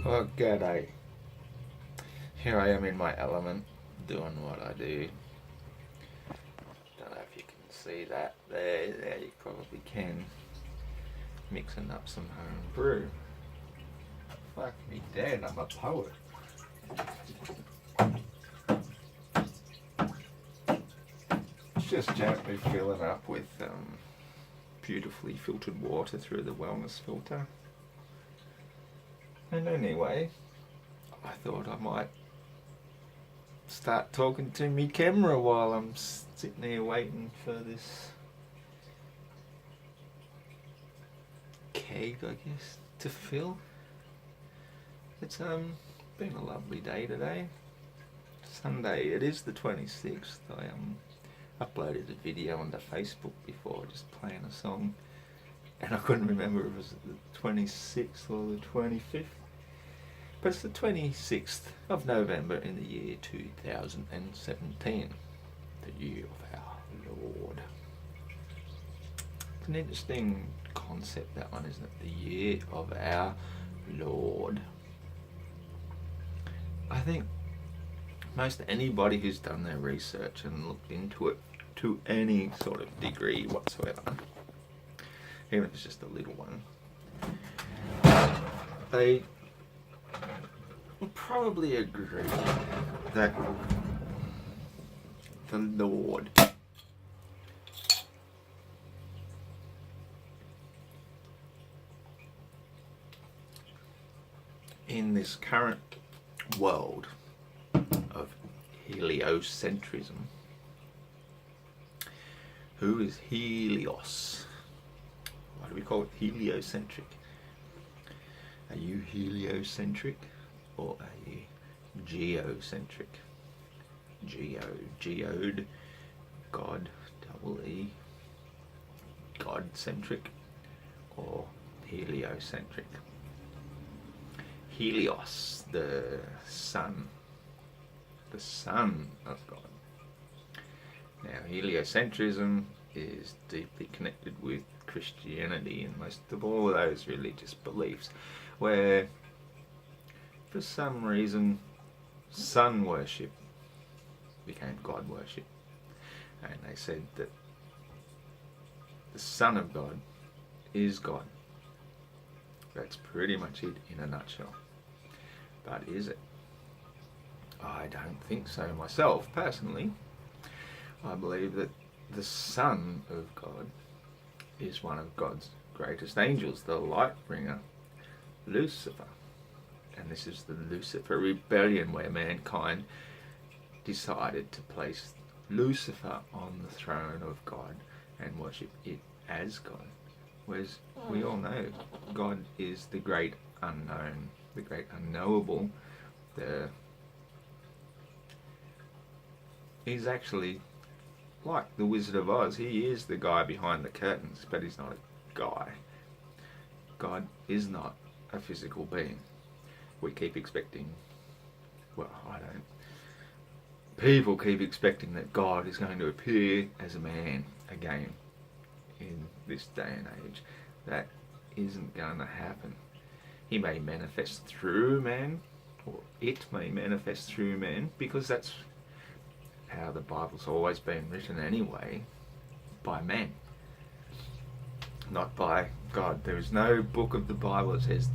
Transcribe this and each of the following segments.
Well, g'day. Here I am in my element, doing what I do. Don't know if you can see that there. There you probably can. Mixing up some home brew. Fuck me dead, I'm a poet. Just gently filling up with beautifully filtered water through the wellness filter. And anyway, I thought I might start talking to me camera while I'm sitting there waiting for this keg, I guess, to fill. It's been a lovely day today. Sunday, it is the 26th. I uploaded a video onto Facebook before, just playing a song, and I couldn't remember if it was the 26th or the 25th. But it's the 26th of November in the year 2017, the year of our Lord. It's an interesting concept, that one, isn't it? The year of our Lord. I think most anybody who's done their research and looked into it to any sort of degree whatsoever, even if it's just a little one, they will probably agree that the Lord in this current world of heliocentrism. Who is Helios? Why do we call it heliocentric? Are you heliocentric or are you geocentric? Geode, God, double E, God-centric, or heliocentric? Helios, the sun of God. Now, heliocentrism is deeply connected with Christianity and most of all of those religious beliefs, where for some reason sun worship became God worship, and they said that the Son of God is God. That's pretty much it in a nutshell. But is it? I don't think so myself, personally. I believe that the Son of God is one of God's greatest angels, the light bringer, Lucifer. And this is the Lucifer rebellion, where mankind decided to place Lucifer on the throne of God and worship it as God. Whereas we all know God is the great unknown, the great unknowable. He's actually like the Wizard of Oz. He is the guy behind the curtains, but he's not a guy. God is not a physical being. We keep expecting, well, I don't. People keep expecting that God is going to appear as a man again in this day and age. That isn't going to happen. He may manifest through man, or it may manifest through man, because that's how the Bible's always been written anyway, by man, not by God. There is no book of the Bible that says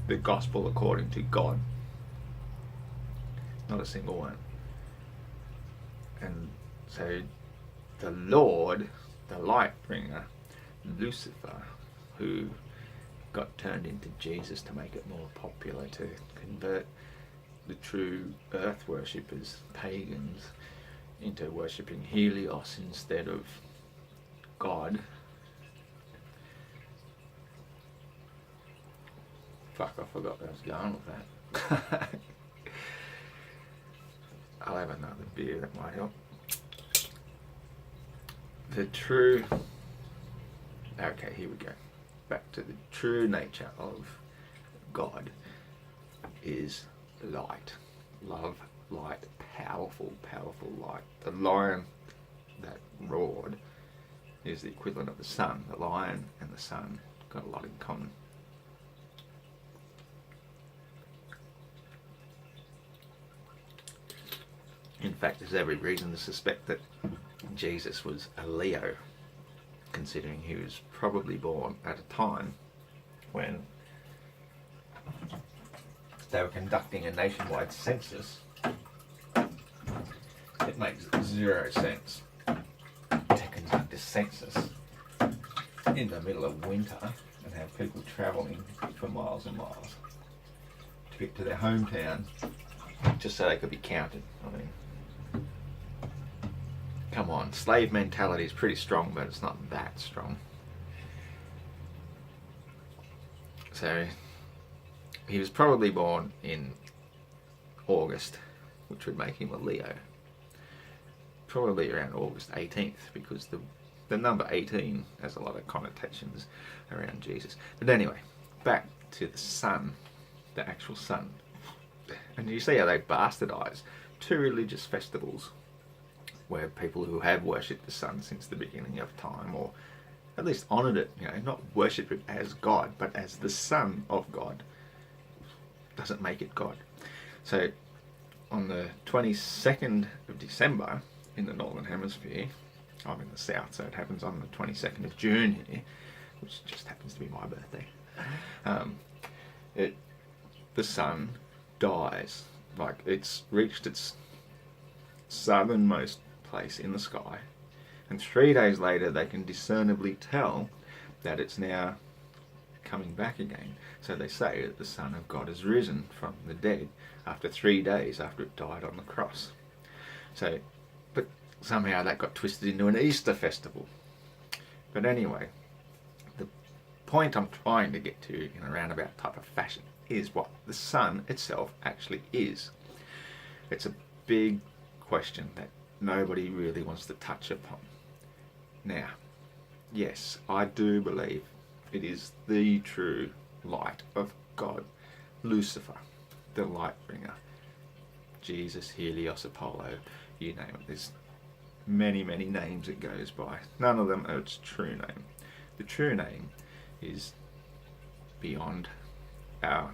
the gospel according to God. Not a single one. And so the Lord, the light bringer, Lucifer, who got turned into Jesus to make it more popular, to convert the true earth worshippers, pagans, into worshipping Helios instead of God. Fuck, I forgot where I was going with that. I'll have another beer, that might help. The true... Okay, here we go. Back to the true nature of God is light. Love, light, powerful, powerful light. The lion that roared is the equivalent of the sun. The lion and the sun got a lot in common. In fact, there's every reason to suspect that Jesus was a Leo, considering he was probably born at a time when they were conducting a nationwide census. It makes zero sense to conduct a census in the middle of winter and have people travelling for miles and miles to get to their hometown just so they could be counted. I mean, come on, slave mentality is pretty strong, but it's not that strong. So he was probably born in August, which would make him a Leo. Probably around August 18th, because the number 18 has a lot of connotations around Jesus. But anyway, back to the sun, the actual sun. And you see how they bastardize two religious festivals where people who have worshipped the sun since the beginning of time, or at least honoured it, not worshipped it as God, but as the Son of God, doesn't make it God. So on the 22nd of December in the Northern Hemisphere, I'm in the South, so it happens on the 22nd of June here, which just happens to be my birthday. The sun dies, like it's reached its southernmost place in the sky, and 3 days later they can discernibly tell that it's now coming back again. So they say that the Son of God has risen from the dead after 3 days after it died on the cross. So, but somehow that got twisted into an Easter festival. But anyway, the point I'm trying to get to in a roundabout type of fashion is what the sun itself actually is. It's a big question that nobody really wants to touch upon. Now, yes, I do believe it is the true light of God, Lucifer, the light bringer, Jesus, Helios, Apollo, you name it. There's many, many names it goes by. None of them are its true name. The true name is beyond our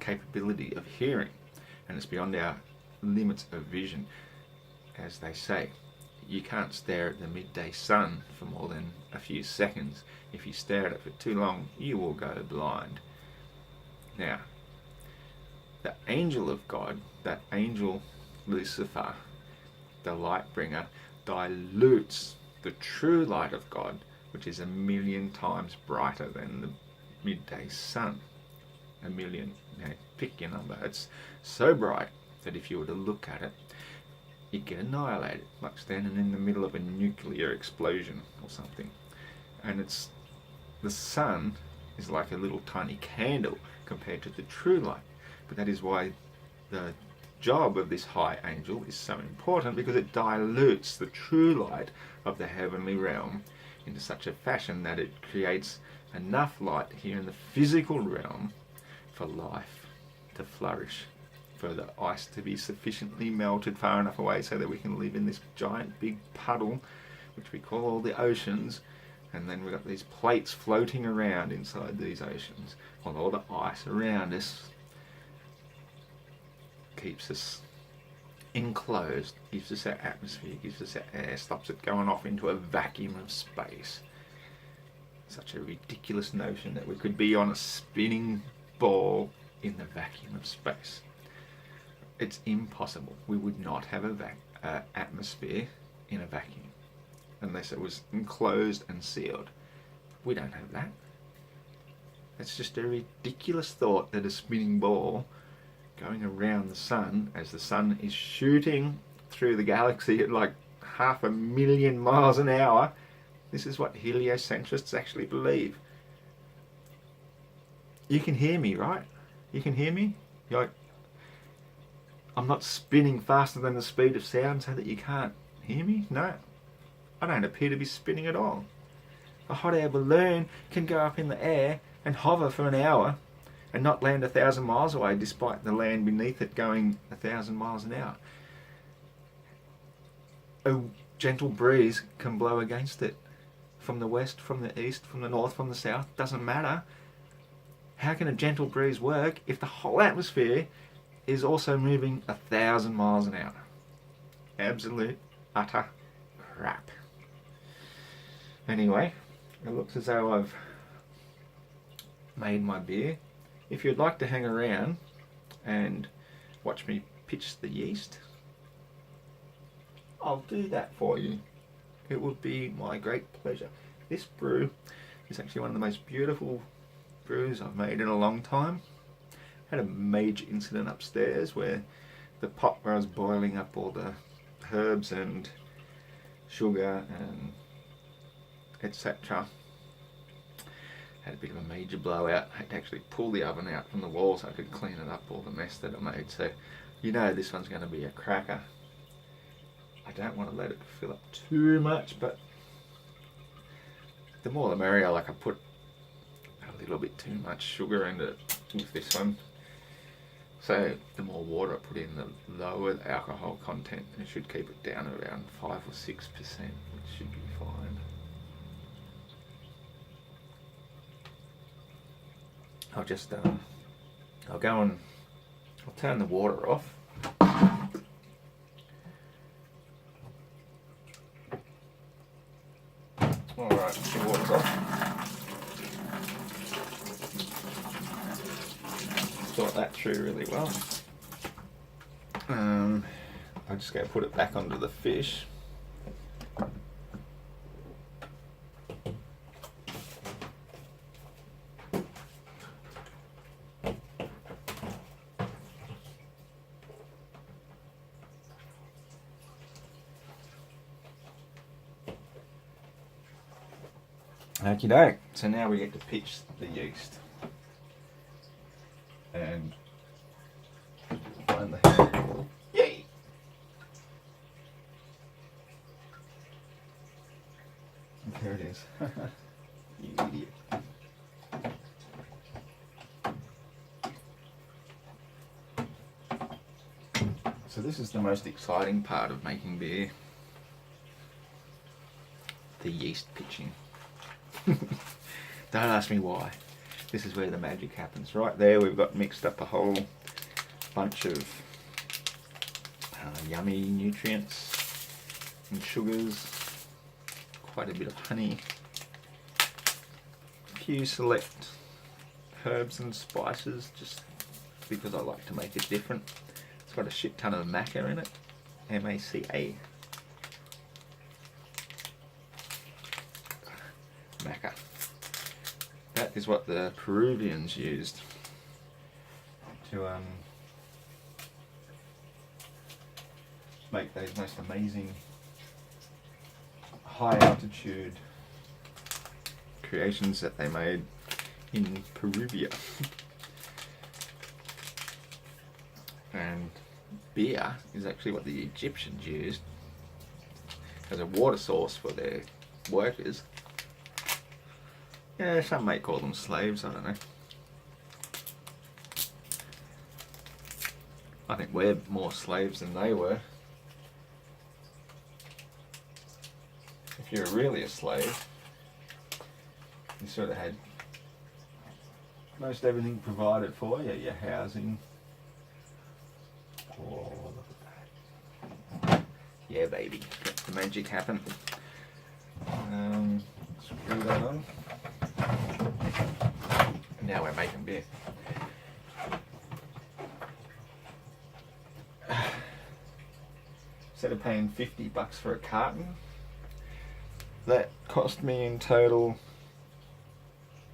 capability of hearing, and it's beyond our limits of vision. As they say, you can't stare at the midday sun for more than a few seconds. If you stare at it for too long, you will go blind. Now, the angel of God, that angel Lucifer, the light bringer, dilutes the true light of God, which is 1,000,000 times brighter than the midday sun. 1,000,000, pick your number. It's so bright that if you were to look at it, you'd get annihilated, like standing in the middle of a nuclear explosion or something. And the sun is like a little tiny candle compared to the true light. But that is why the job of this high angel is so important, because it dilutes the true light of the heavenly realm into such a fashion that it creates enough light here in the physical realm for life to flourish, for the ice to be sufficiently melted far enough away so that we can live in this giant big puddle, which we call all the oceans, and then we've got these plates floating around inside these oceans, while all the ice around us keeps us enclosed, gives us our atmosphere, gives us our air, stops it going off into a vacuum of space. Such a ridiculous notion that we could be on a spinning ball in the vacuum of space. It's impossible. We would not have a atmosphere in a vacuum unless it was enclosed and sealed. We don't have that. It's just a ridiculous thought that a spinning ball going around the sun, as the sun is shooting through the galaxy at like 500,000 miles an hour. This is what heliocentrists actually believe. You can hear me, right? You can hear me? You're like, I'm not spinning faster than the speed of sound so that you can't hear me? No, I don't appear to be spinning at all. A hot air balloon can go up in the air and hover for an hour and not land 1,000 miles away, despite the land beneath it going 1,000 miles an hour. A gentle breeze can blow against it from the west, from the east, from the north, from the south. Doesn't matter. How can a gentle breeze work if the whole atmosphere is also moving 1,000 miles an hour? absolute utter crap. Anyway, it looks as though I've made my beer. If you'd like to hang around and watch me pitch the yeast, I'll do that for you. It would be my great pleasure. This brew is actually one of the most beautiful brews I've made in a long time. Had a major incident upstairs where the pot where I was boiling up all the herbs and sugar and etc. had a bit of a major blowout. I had to actually pull the oven out from the wall so I could clean it up, all the mess that I made. So you know this one's going to be a cracker. I don't want to let it fill up too much, but the more the merrier. Like I put a little bit too much sugar into it with this one. So the more water I put in, the lower the alcohol content, and it should keep it down around 5 or 6%, which should be fine. I'll just I'll go and I'll turn the water off. Alright, the water's off. Thought that through really well. I'll just go put it back onto the fish. Okie doke. So now we get to pitch the yeast. And find the yay! There it is. You idiot. So this is the most exciting part of making beer. The yeast pitching. Don't ask me why. This is where the magic happens. Right there we've got mixed up a whole bunch of yummy nutrients and sugars, quite a bit of honey, a few select herbs and spices just because I like to make it different. It's got a shit ton of maca in it, M-A-C-A. Maca. That is what the Peruvians used to make those most amazing high altitude creations that they made in Peruvia. And beer is actually what the Egyptians used as a water source for their workers. Yeah, some may call them slaves, I don't know. I think we're more slaves than they were. If you're really a slave, you sort of had most everything provided for you, your housing. Oh, look at that. Yeah, baby, let the magic happen. Screw that on. Now we're making beer. Instead of paying $50 for a carton, that cost me in total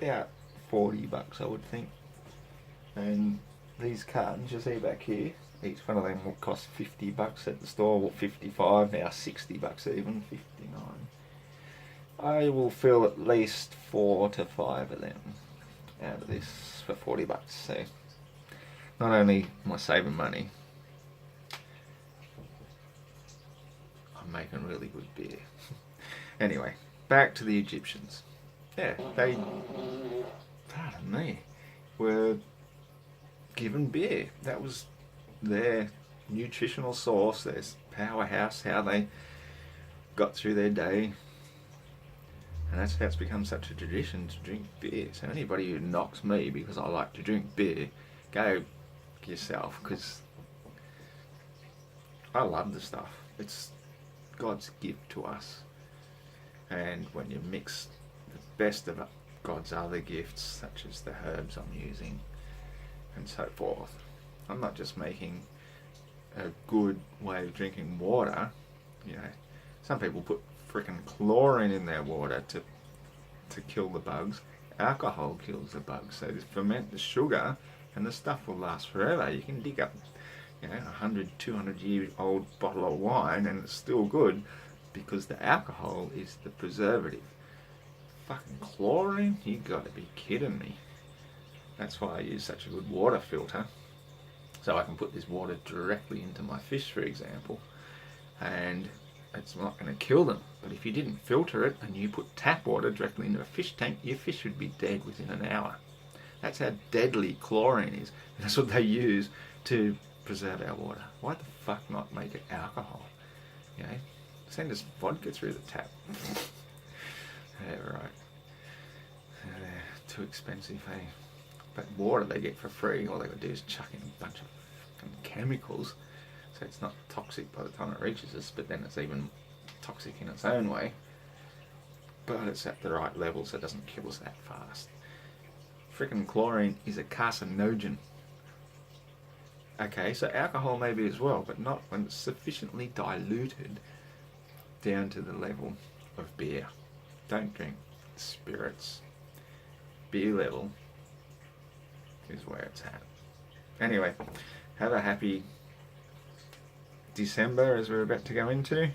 about $40, I would think. And these cartons you see back here, each one of them will cost $50 at the store, well, 55 now, $60 even, 59. I will fill at least 4 to 5 of them out of this for $40. So not only am I saving money, I'm making really good beer. Anyway, back to the Egyptians. Yeah, they, pardon me, were given beer. That was their nutritional source, their powerhouse, how they got through their day. And that's how it's become such a tradition to drink beer. So anybody who knocks me because I like to drink beer, go yourself, because I love the stuff. It's God's gift to us. And when you mix the best of God's other gifts, such as the herbs I'm using and so forth, I'm not just making a good way of drinking water. You know, some people put freaking chlorine in their water to kill the bugs. Alcohol kills the bugs. So just ferment the sugar and the stuff will last forever. You can dig up, 100, 200-year-old bottle of wine and it's still good because the alcohol is the preservative. Fucking chlorine? You gotta be kidding me. That's why I use such a good water filter. So I can put this water directly into my fish, for example, and it's not going to kill them. But if you didn't filter it and you put tap water directly into a fish tank, your fish would be dead within an hour. That's how deadly chlorine is. And that's what they use to preserve our water. Why the fuck not make it alcohol? Send us vodka through the tap. Yeah, right. They're too expensive, hey? But water they get for free. All they got to do is chuck in a bunch of fucking chemicals, so it's not toxic by the time it reaches us, but then it's even toxic in its own way. But it's at the right level so it doesn't kill us that fast. Freaking chlorine is a carcinogen. Okay, so alcohol maybe as well, but not when it's sufficiently diluted down to the level of beer. Don't drink spirits. Beer level is where it's at. Anyway, have a happy December as we're about to go into.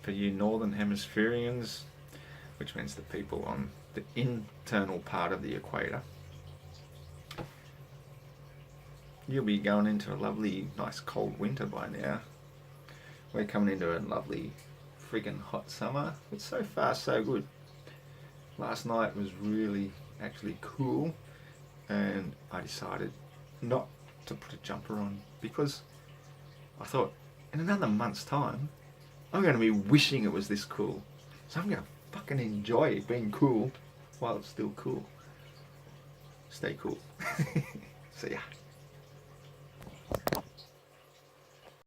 For you Northern Hemispherians, which means the people on the internal part of the equator, you'll be going into a lovely, nice cold winter by now. We're coming into a lovely, friggin' hot summer. It's so far so good. Last night was really actually cool, and I decided not to put a jumper on because I thought in another month's time I'm going to be wishing it was this cool. So I'm going to fucking enjoy being cool while it's still cool. Stay cool. See ya.